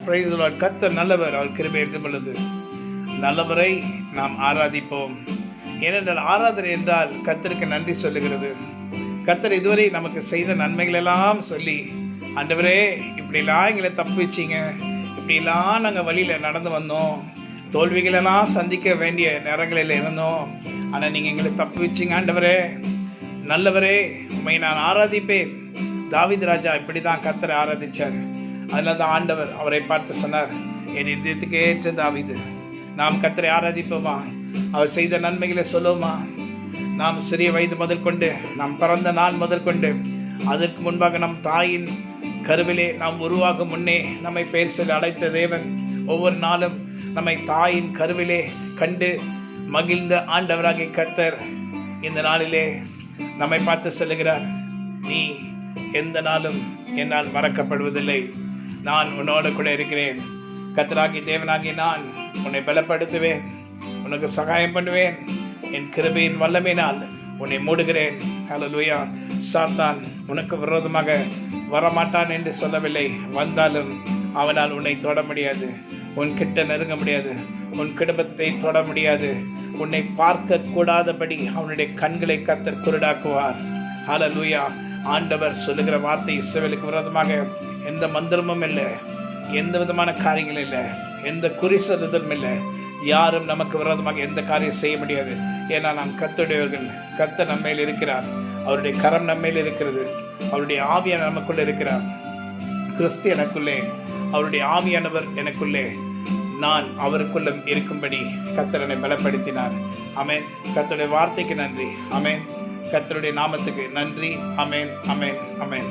Praise the Lord. கர்த்தர் நல்லவர், அவர் கிருபை என்றும் உள்ளது. நல்லவரை நாம் ஆராதிப்போம். ஏனென்றால் ஆராதனை என்றால் கர்த்தருக்கு நன்றி சொல்லுகிறது. கர்த்தர் இதுவரை நமக்கு செய்த நன்மைகளெல்லாம் சொல்லி, ஆண்டவரே இப்படிலாம் எங்களை தப்பிச்சிங்க, இப்படிலாம் நாங்கள் வழியில் நடந்து வந்தோம், தோல்விகளெல்லாம் சந்திக்க வேண்டிய நேரங்களில் இருந்தோம், ஆனால் நீங்கள் எங்களை தப்பு வச்சிங்க ஆண்டவரே, நல்லவரே உண்மை நான் ஆராதிப்பேன். தாவீது ராஜா இப்படி தான் கர்த்தரை ஆராதித்தார். அதனால தான் ஆண்டவர் அவரை பார்த்து சொன்னார், என் இதயத்துக்கு ஏற்ற தாவீது. நாம் கர்த்தரை ஆராதிப்போமா? அவர் செய்த நன்மைகளை சொல்லுவோமா? நாம் சிறிய வயது முதல் கொண்டு, நாம் பிறந்த நாள் முதல் கொண்டு, அதற்கு முன்பாக நம் தாயின் கருவிலே நாம் உருவாகும் முன்னே நம்மை பெயர் சொல்லி அழைத்த தேவன் ஒவ்வொரு நாளும் நம்மை தாயின் கருவிலே கண்டு மகிழ்ந்த ஆண்டவராகிய கர்த்தர் இந்த நாளிலே நம்மை பார்த்து சொல்லுகிறார், நீ எந்த நாளும் என்னால் மறக்கப்படுவதில்லை, நான் உன்னோடு கூட இருக்கிறேன். கர்த்தராகிய தேவனாகிய நான் உன்னை பலப்படுத்துவேன், உனக்கு சகாயம் பண்ணுவேன், என் கிருபையின் வல்லமையினால் உன்னை மூடுகிறேன். ஹல்லேலூயா. சாத்தான் உனக்கு விரோதமாக வரமாட்டான் என்று சொல்லவில்லை. வந்தாலும் அவனால் உன்னை தொட முடியாது, உன் கிட்ட நெருங்க முடியாது, உன் குடும்பத்தை தொட முடியாது, உன்னை பார்க்க கூடாதபடி அவனுடைய கண்களை கர்த்தர் குருடாக்குவார். ஹல்லேலூயா. ஆண்டவர் சொல்லுகிற வார்த்தை, இஸ்ரவேலுக்கு விரோதமாக எந்த மந்திரமும் இல்லை, எந்த விதமான காரியங்களும் இல்லை, எந்த குறி சொல்லுதலும் இல்லை, யாரும் நமக்கு விரோதமாக எந்த காரியம் செய்ய முடியாது. ஏன்னா நாம் கர்த்தருடையவர்கள். கர்த்தர் நம்மையில் இருக்கிறார், அவருடைய கரம் நம்மையில் இருக்கிறது, அவருடைய ஆவியான நமக்குள்ளே இருக்கிறார். கிறிஸ்து எனக்குள்ளே, அவருடைய ஆவியானவர் எனக்குள்ளே, நான் அவருக்குள்ளும் இருக்கும்படி கர்த்தர் என்னை பலப்படுத்தினார். ஆமென். கர்த்தருடைய வார்த்தைக்கு நன்றி. ஆமென். கர்த்தருடைய நாமத்துக்கு நன்றி. ஆமென், ஆமென், ஆமென்.